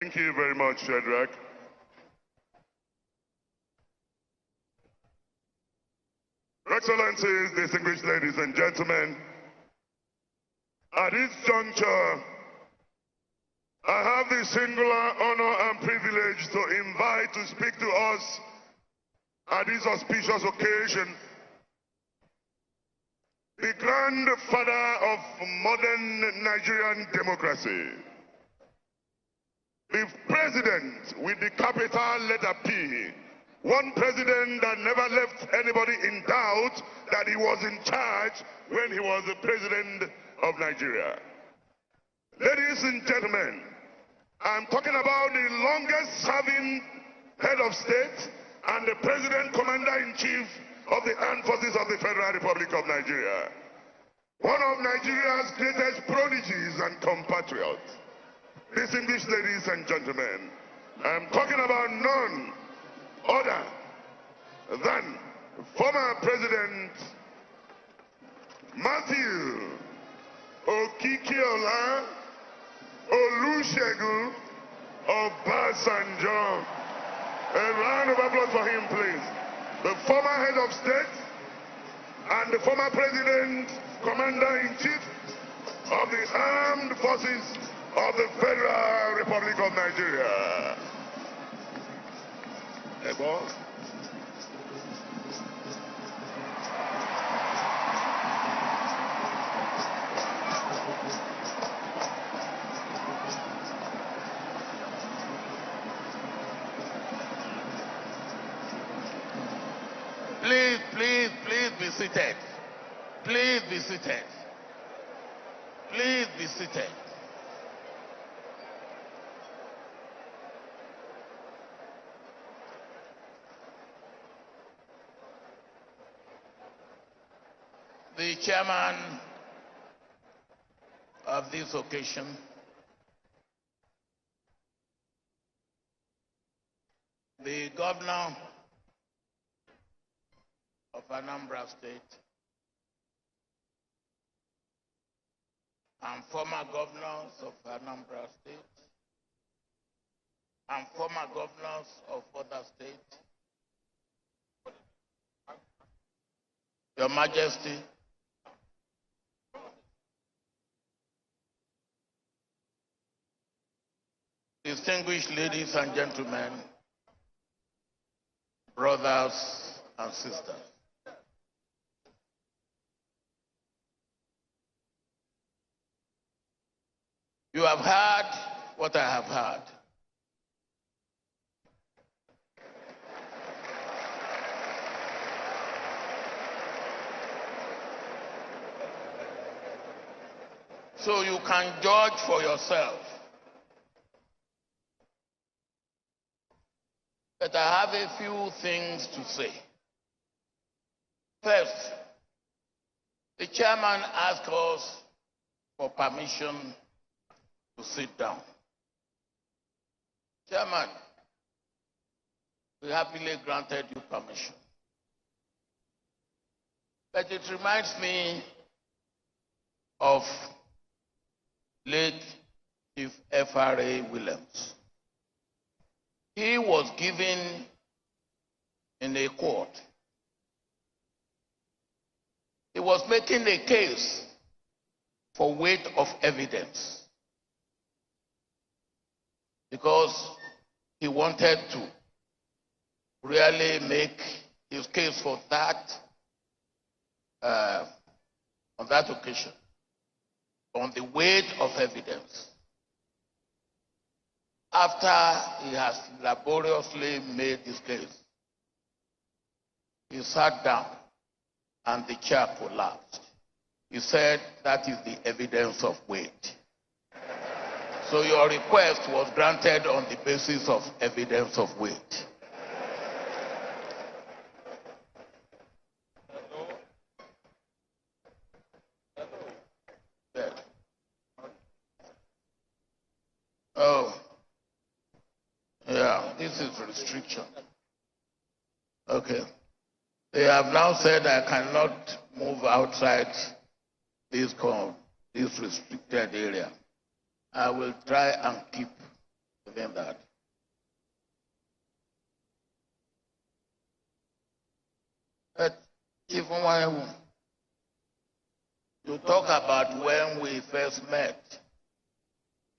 Thank you very much, Shadrach. Your Excellencies, distinguished ladies and gentlemen, at this juncture, I have the singular honor and privilege to invite to speak to us at this auspicious occasion the grandfather of modern Nigerian democracy, the president with the capital letter P, one president that never left anybody in doubt that he was in charge when he was the president of Nigeria. Ladies and gentlemen, I'm talking about the longest serving head of state and the president commander-in-chief of the armed forces of the Federal Republic of Nigeria. One of Nigeria's greatest prodigies and compatriots. Distinguished ladies and gentlemen, I'm talking about none other than former President Matthew Okonjo-Iweala Olusegun Obasanjo. A round of applause for him, please. The former head of state and the former president, commander-in-chief of the armed forces of the Federal Republic of Nigeria. Please be seated. Please be seated. Please be seated. The chairman of this occasion, the governor of Anambra State, and former governors of Anambra State, and former governors of other states, Your Majesty, distinguished ladies and gentlemen, brothers and sisters. You have heard what I have heard. So you can judge for yourself. But I have a few things to say. First, the chairman asked us for permission to sit down. Chairman, we happily granted you permission. But it reminds me of late Chief F.R.A. Williams. He was given in a court. He was making a case for weight of evidence because he wanted to really make his case for that on that occasion, on the weight of evidence. After he has laboriously made his case, he sat down and the chair collapsed. He said, that is the evidence of weight. So your request was granted on the basis of evidence of weight. Oh, yeah, this is restriction. Okay. They have now said I cannot move outside this restricted area. I will try and keep within that. But even when you talk about when we first met,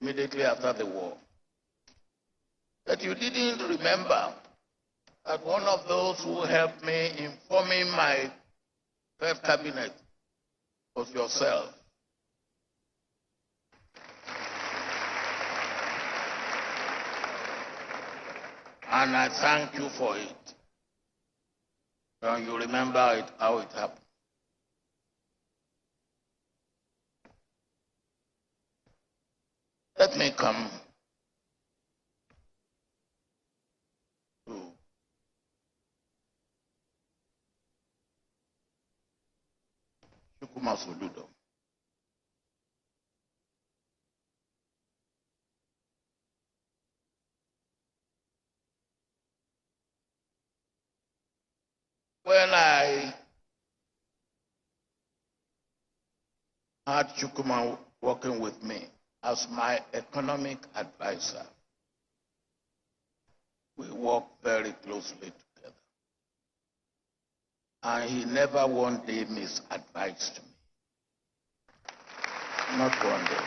immediately after the war, that you didn't remember that one of those who helped me in forming my first cabinet was yourself. And I thank you for it. And you remember it, how it happened. Let me come to Soludo. When I had Chukwuma working with me as my economic advisor, we worked very closely together. And he never one day misadvised me. Not one day.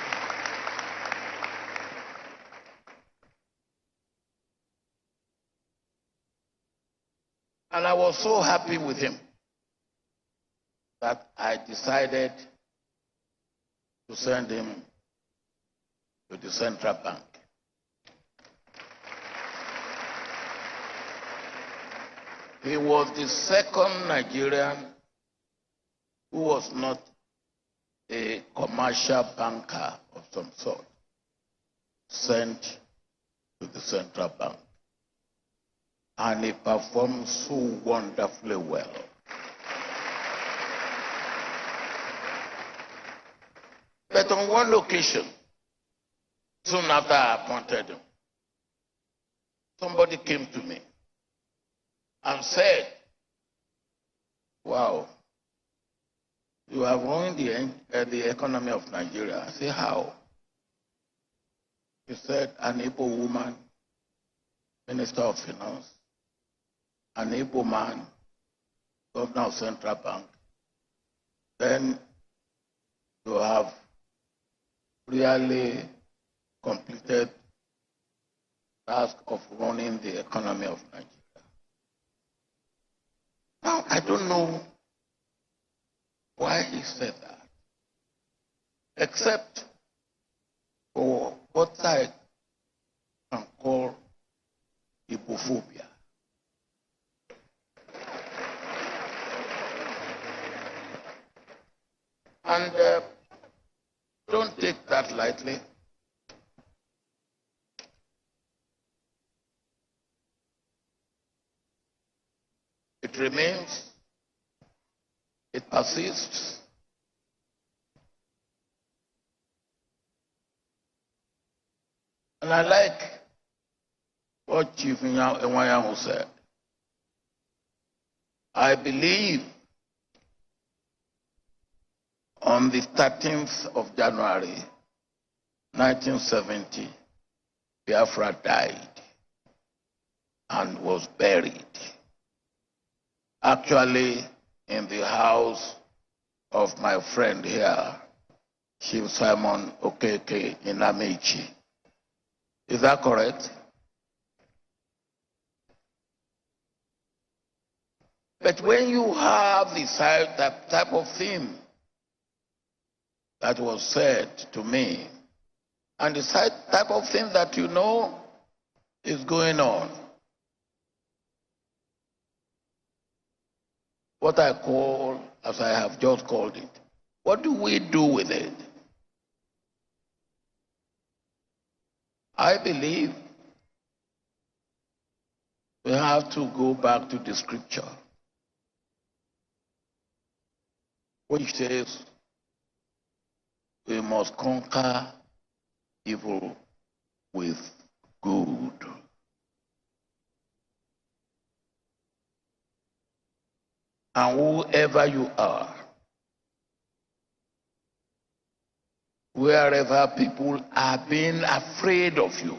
And I was so happy with him that I decided to send him to the central bank. He was the second Nigerian who was not a commercial banker of some sort sent to the central bank. And he performed so wonderfully well. But on one occasion, soon after I appointed him, somebody came to me and said, "Wow, you have ruined the economy of Nigeria." I said, "How?" He said, "An Igbo woman, Minister of Finance, an Igbo man, Governor of Central Bank. Then you have really completed the task of running the economy of Nigeria." Now, I don't know why he said that, except for what I can call Igbophobia. And don't take that lightly. It remains, it persists. And I like what Chief Enwayamu said. I believe on the 13th of January, 1970, Biafra died and was buried, actually in the house of my friend here, Chief Simon Okeke in Amici. Is that correct? But when you have this type of thing that was said to me, and the type of thing that you know is going on, what I call, as I have just called it, what do we do with it? I believe we have to go back to the scripture, which says we must conquer evil with good. And whoever you are, wherever people are being afraid of you,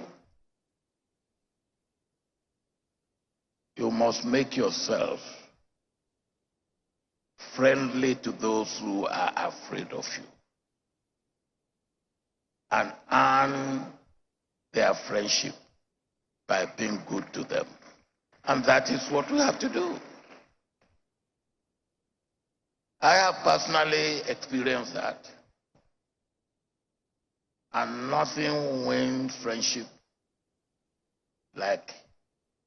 must make yourself friendly to those who are afraid of you and earn their friendship by being good to them. And that is what we have to do. I have personally experienced that. And nothing wins friendship like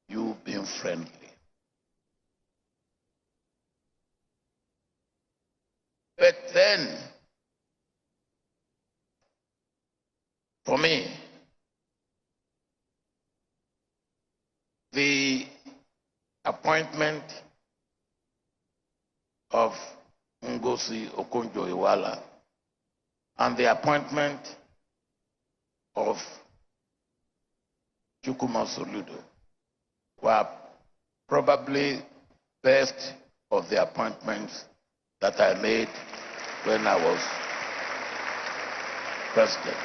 you being friendly. But then, for me, the appointment of Ngozi Okonjo-Iweala and the appointment of Soludo were probably best of the appointments that I made when I was president.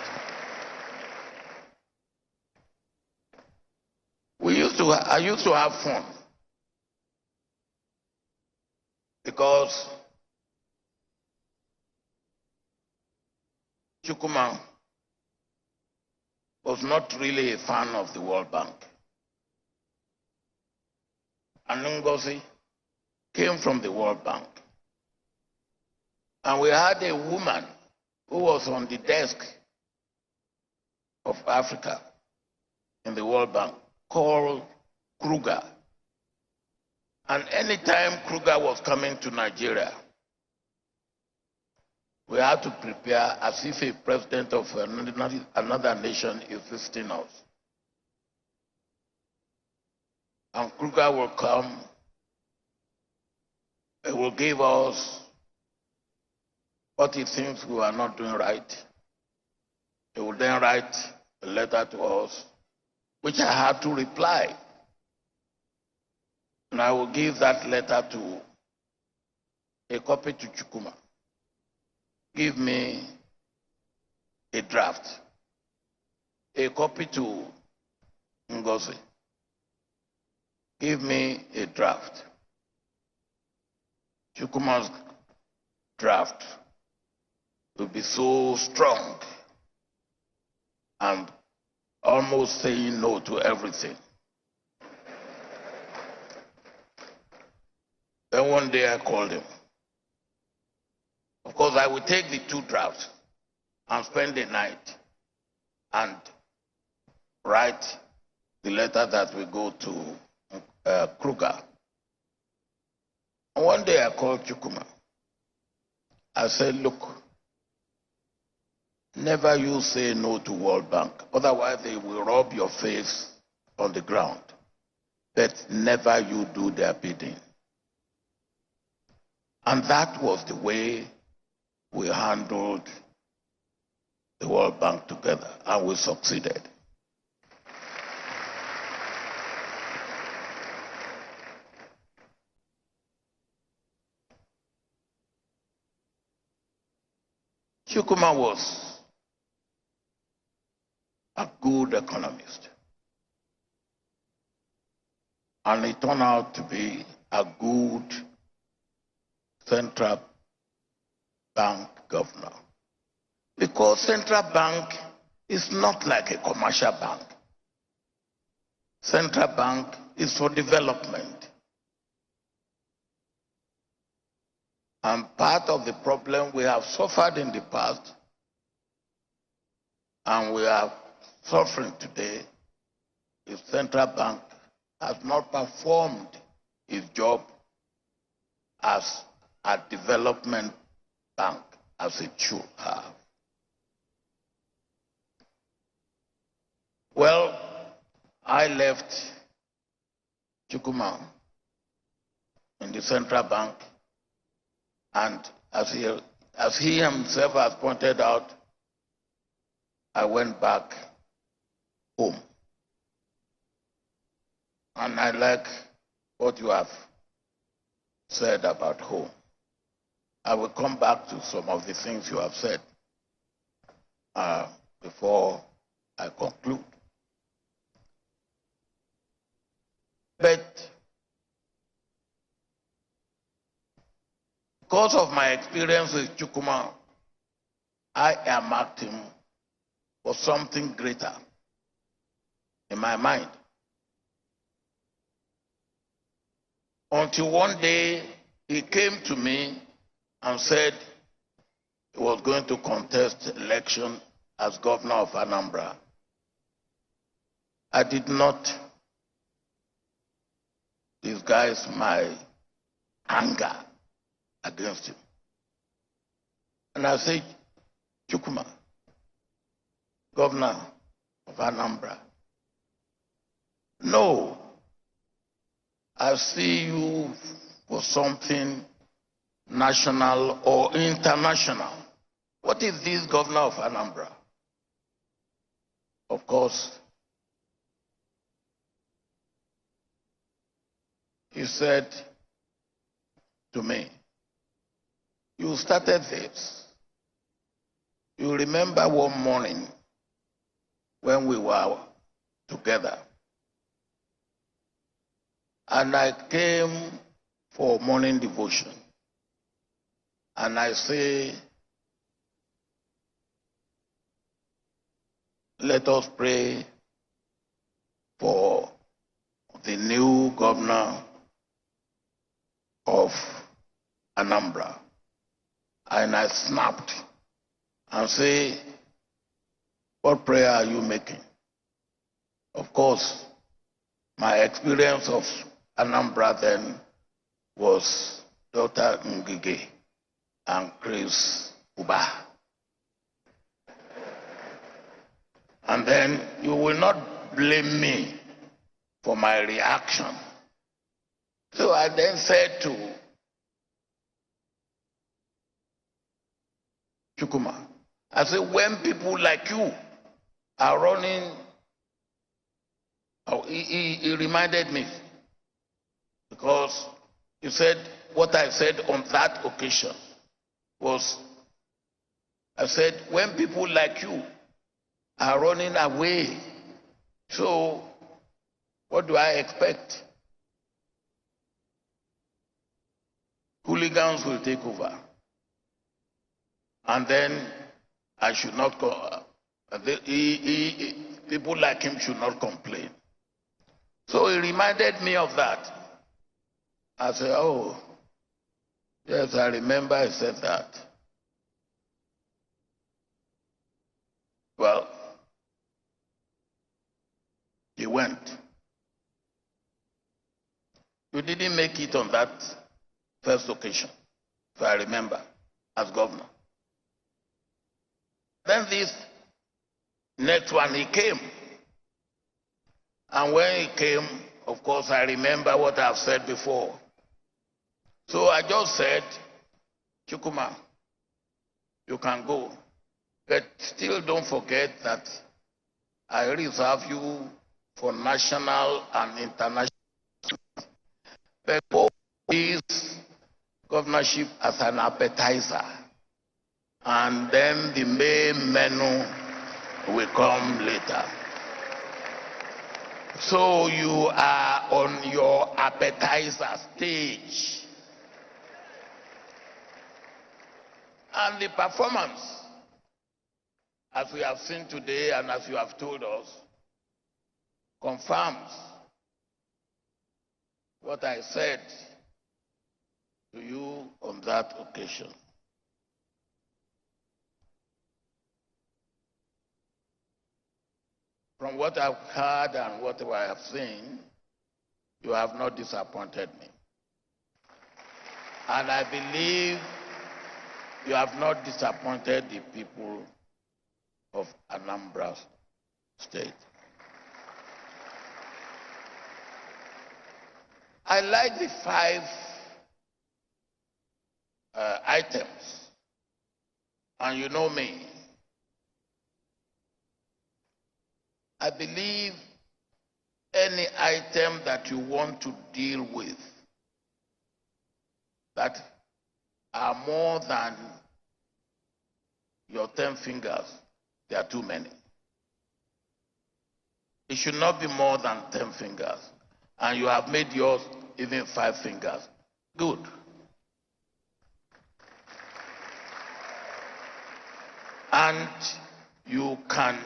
I used to have fun because Chukwuma was not really a fan of the World Bank. And Ngozi came from the World Bank. And we had a woman who was on the desk of Africa in the World Bank called Kruger. And anytime Kruger was coming to Nigeria, we had to prepare as if a president of another nation is visiting us. And Kruger will come, he will give us what he thinks we are not doing right. He will then write a letter to us, which I had to reply. And I will give that letter to a copy to Chukwuma. Give me a draft. A copy to Ngozi. Give me a draft. Chukwuma's draft will be so strong and almost saying no to everything. Then one day I called him. Of course, I would take the two drafts and spend the night and write the letter that will go to Kruger. And one day I called Chukwuma. I said, look, never you say no to World Bank, otherwise they will rub your face on the ground. But never you do their bidding. And that was the way we handled the World Bank together, and we succeeded. Chukwuma was a good economist, and he turned out to be a good central bank governor. Because central bank is not like a commercial bank. Central bank is for development. And part of the problem we have suffered in the past, and we are suffering today, is central bank has not performed its job as a development bank as it should have. Well, I left Chukwuma in the central bank, and as he himself has pointed out, I went back home. And I like what you have said about home. I will come back to some of the things you have said before I conclude. But Because of my experience with Chukwuma, I am acting for something greater in my mind. Until one day, he came to me and said he was going to contest election as governor of Anambra. I did not disguise my anger against him. And I said, Chukwuma, governor of Anambra, no, I see you for something national or international. What is this governor of Anambra? Of course, he said to me, you started this. You remember one morning when we were together, and I came for morning devotion, and I say, let us pray for the new governor of Anambra. And I snapped and say, what prayer are you making? Of course, my experience of Anambra then was Dr. Ngige and Chris Uba. And then you will not blame me for my reaction. So I then said to Chukwuma, I said, when people like you are running, he reminded me, because he said, what I said on that occasion was, I said, when people like you are running away, so what do I expect? Hooligans will take over. And then I should not go. People like him should not complain. So he reminded me of that. I said, oh, yes, I remember I said that. Well, he went. You didn't make it on that first occasion, if I remember, as governor. Then this next one, he came. And when he came, of course, I remember what I've said before. So I just said, Chukwuma, you can go. But still don't forget that I reserve you for national and international. But this governorship as an appetizer. And then the main menu will come later. So you are on your appetizer stage. And the performance, as we have seen today and as you have told us, confirms what I said to you on that occasion. From what I've heard and what I have seen, you have not disappointed me. And I believe you have not disappointed the people of Anambra State. I like the 5 items, and you know me. I believe any item that you want to deal with that are more than your 10 fingers, there are too many. It should not be more than 10 fingers. And you have made yours even 5 fingers. Good. And you can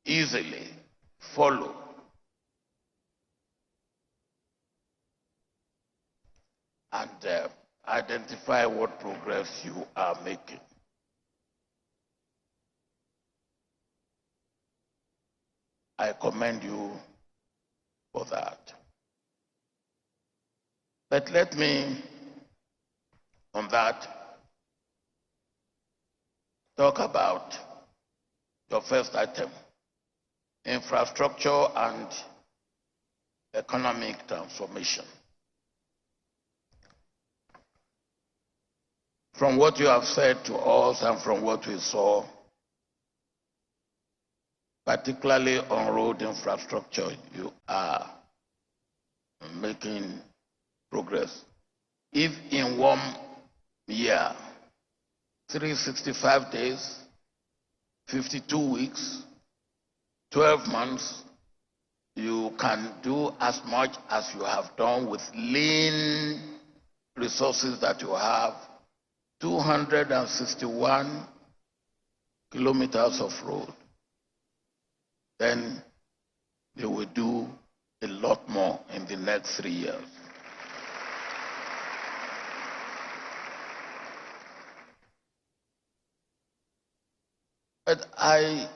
easily follow and identify what progress you are making. I commend you for that. But let me, on that, talk about your first item, infrastructure and economic transformation. From what you have said to us and from what we saw, particularly on road infrastructure, you are making progress. If in 1 year, 365 days, 52 weeks, 12 months, you can do as much as you have done with lean resources that you have, 261 kilometers of road, then you will do a lot more in the next 3 years. But I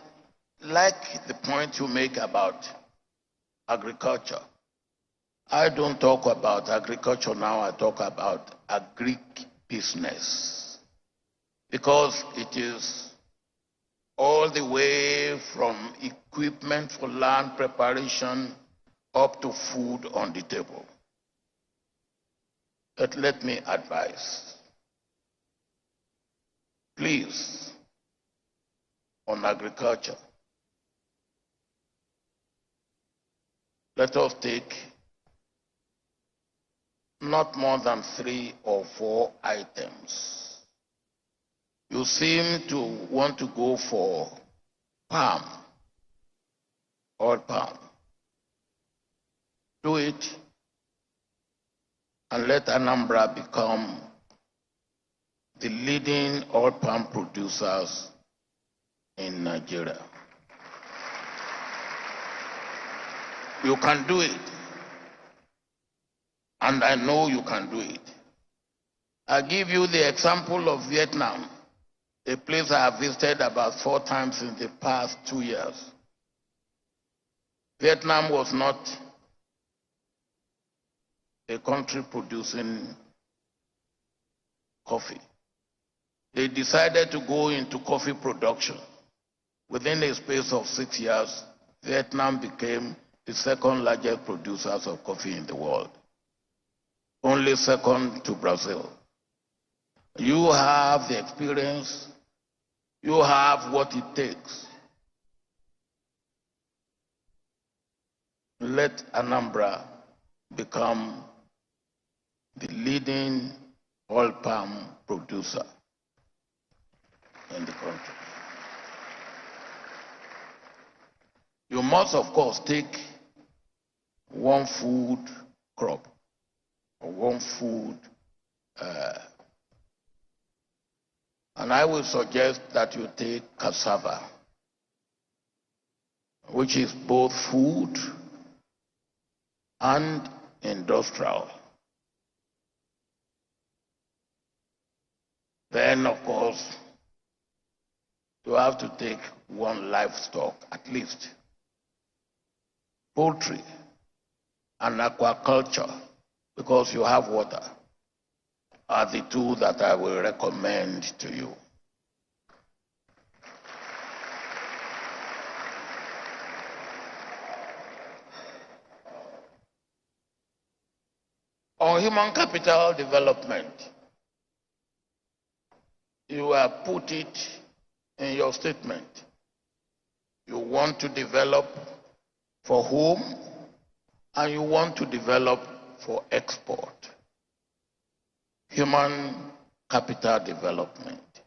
like the point you make about agriculture. I don't talk about agriculture now, I talk about agribusiness. Because it is all the way from equipment for land preparation up to food on the table. But let me advise, please, on agriculture, let us take not more than 3 or 4 items. You seem to want to go for palm, oil palm. Do it and let Anambra become the leading oil palm producers in Nigeria. You can do it. And I know you can do it. I give you the example of Vietnam, a place I have visited about 4 times in the past 2 years. Vietnam was not a country producing coffee. They decided to go into coffee production. Within a space of 6 years, Vietnam became the 2nd largest producers of coffee in the world, only second to Brazil. You have the experience, you have what it takes. Let Anambra become the leading oil palm producer in the country. You must, of course, take one food crop or one food, and I will suggest that you take cassava, which is both food and industrial. Then, of course, you have to take one livestock at least. Poultry and aquaculture, because you have water, are the 2 that I will recommend to you. On human capital development, you have put it in your statement. You want to develop for home, and you want to develop for export. Human capital development.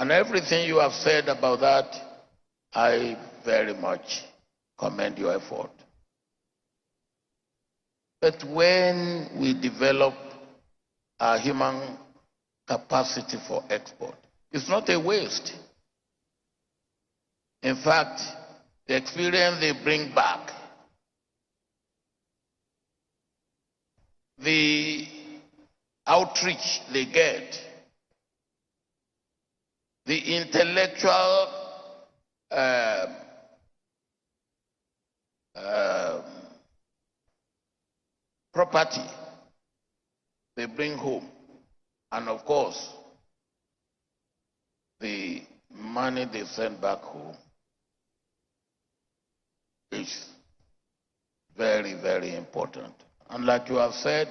And everything you have said about that, I very much commend your effort. But when we develop our human capacity for export, It's not a waste. In fact, the experience they bring back, the outreach they get, the intellectual property they bring home, and of course, the money they send back home is very, very important. And like you have said,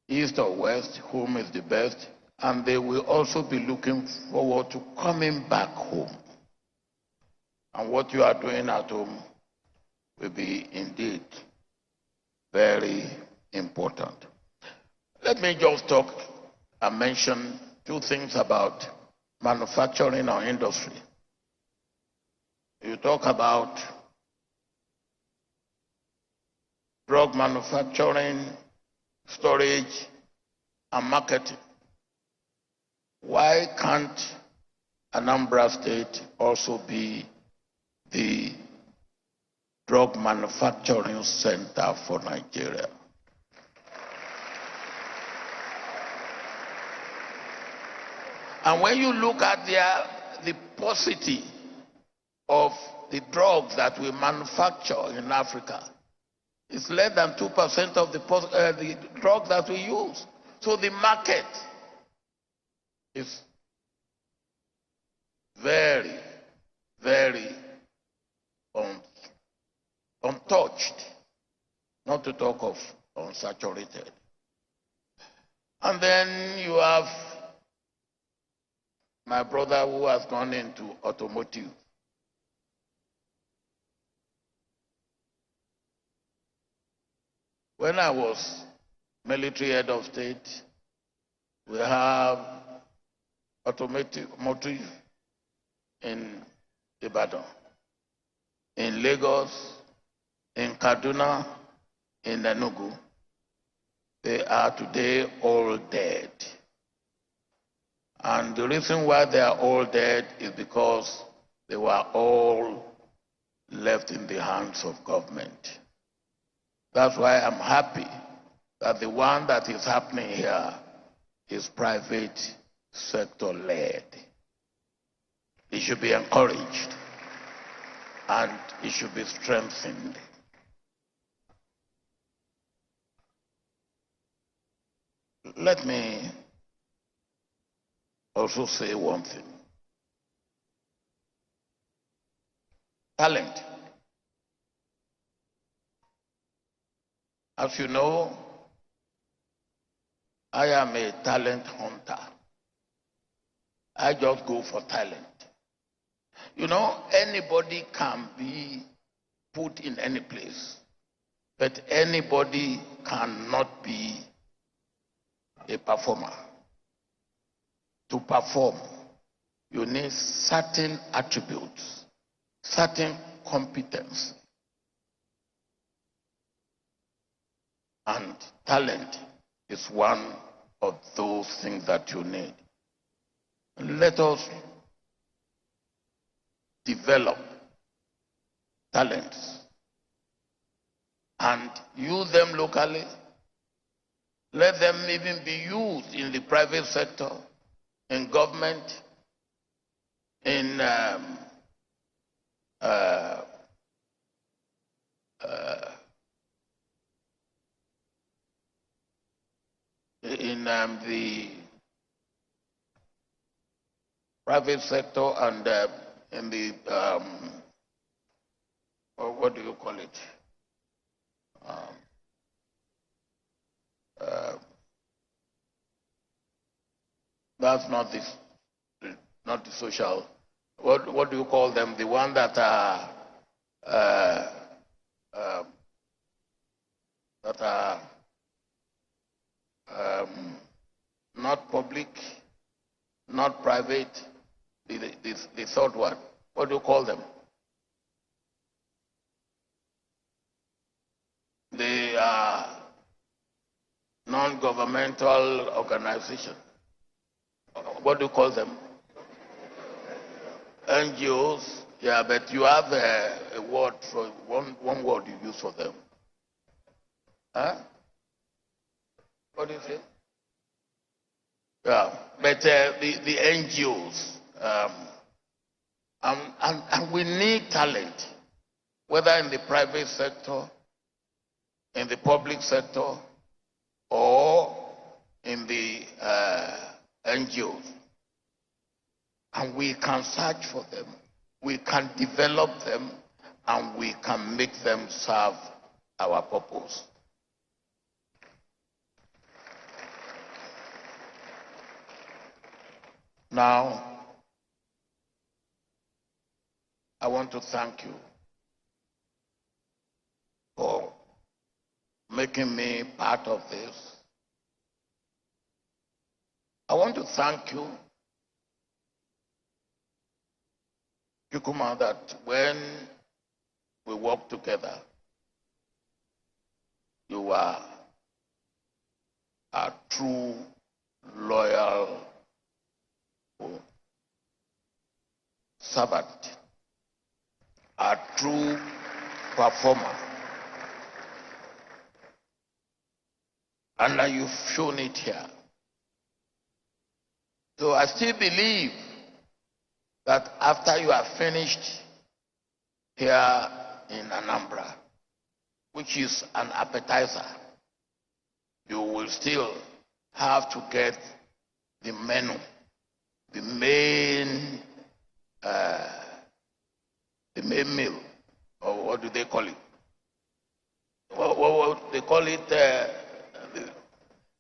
east or west, home is the best, and they will also be looking forward to coming back home. And what you are doing at home will be indeed very important. Let me just talk and mention two things about manufacturing or industry. You talk about drug manufacturing, storage, and marketing. Why can't Anambra State also be the drug manufacturing center for Nigeria? And when you look at the paucity of the drugs that we manufacture in Africa, it's less than 2% of the drugs that we use. So the market is very, very untouched, not to talk of unsaturated. And then you have my brother who has gone into automotive. When I was military head of state, we have automotive in Ibadan, in Lagos, in Kaduna, in Enugu. They are today all dead. And the reason why they are all dead is because they were all left in the hands of government. That's why I'm happy that the one that is happening here is private sector led. It should be encouraged and it should be strengthened. Let me also say one thing. Talent. As you know, I am a talent hunter. I just go for talent. You know, anybody can be put in any place, but anybody cannot be a performer. To perform, you need certain attributes, certain competence, and talent is one of those things that you need. Let us develop talents and use them locally. Let them even be used in the private sector, in government, in the private sector and in the what do you call it? That's not the social. What do you call them? The one that are not public, not private. The third one. What do you call them? They are non-governmental organization. what do you call them? NGOs. Yeah, but you have a word for one word you use for them. Huh? What do you say? Yeah, but the NGOs, and we need talent, whether in the private sector, in the public sector, or in the NGOs. And we can search for them, we can develop them, and we can make them serve our purpose. Now, I want to thank you for making me part of this. I want to thank you, Chukwuma, that when we work together, you are a true, loyal servant, a true performer. And you've shown it here. So I still believe that after you are finished here in Anambra, which is an appetizer, you will still have to get the menu, the main meal, or what do they call it? What they call it,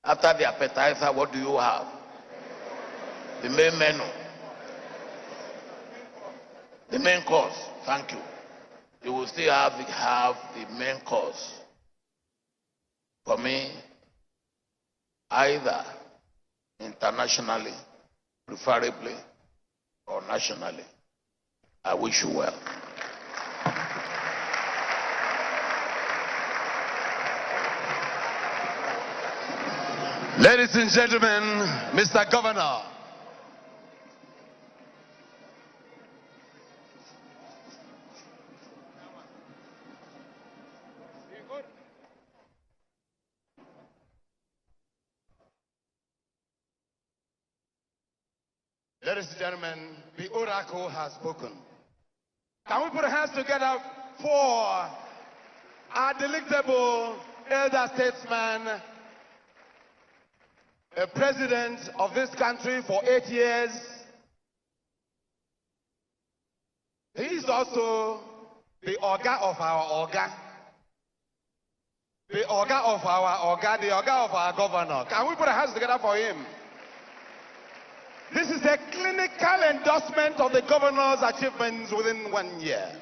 after the appetizer, what do you have? The main menu. The main course, thank you. You will still have the main course. For me, either internationally, preferably, or nationally. I wish you well. Ladies and gentlemen, Mr. Governor. Ladies and gentlemen, the oracle has spoken. Can we put our hands together for our delectable elder statesman, a president of this country for 8 years. He is also the Oga of our Oga. The Oga of our Oga, the Oga of our governor. Can we put our hands together for him? This is a clinical endorsement of the governor's achievements within 1 year.